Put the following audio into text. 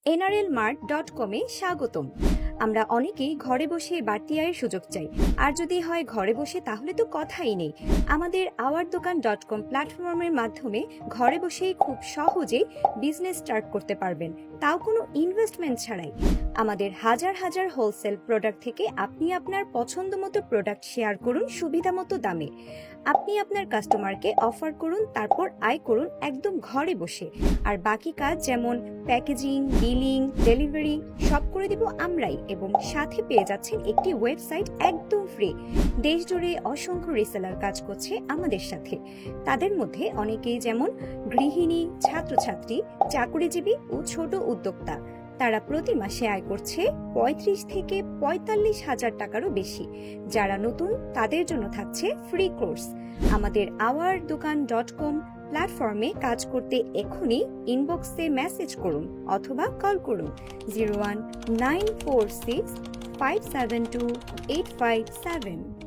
nrlmart.com-এ স্বাগতম। আমরা অনেকেই ঘরে বসে বাড়তি আয়ের সুযোগ চাই, আর যদি হয় ঘরে বসে তাহলে তো কথাই নেই। আমাদের ourdokan.com প্ল্যাটফর্মের মাধ্যমে ঘরে বসেই খুব সহজেই বিজনেস স্টার্ট করতে পারবেন, তাও কোনো ইনভেস্টমেন্ট ছাড়াই। আমাদের হাজার হাজার হোলসেল প্রোডাক্ট থেকে আপনি আপনার পছন্দ মতো প্রোডাক্ট শেয়ার করুন সুবিধা মতো দামে। আপনি আপনার কাস্টমারকে অফার করুন, তারপর আয় করুন একদম ঘরে বসে। আর বাকি কাজ যেমন প্যাকেজিং, বিলিং, ডেলিভারি সব করে দিব আমরাই, এবং সাথে পেয়ে যাচ্ছেন একটি ওয়েবসাইট একদম ফ্রি। দেশ জুড়ে অসংখ্য রিসেলার কাজ করছে আমাদের সাথে। তাদের মধ্যে অনেকেই যেমন গৃহিণী, ছাত্রছাত্রী, চাকুরিজীবী ও ছোট উদ্যোক্তা। তারা প্রতি মাসে আয় করছে ৩৫ থেকে ৪৫ হাজার টাকারও বেশি। যারা নতুন তাদের জন্য থাকছে ফ্রি কোর্স। আমাদের ourdokan.com প্ল্যাটফর্মে কাজ করতে এখনই ইনবক্সে মেসেজ করুন অথবা কল করুন 01946 572 857।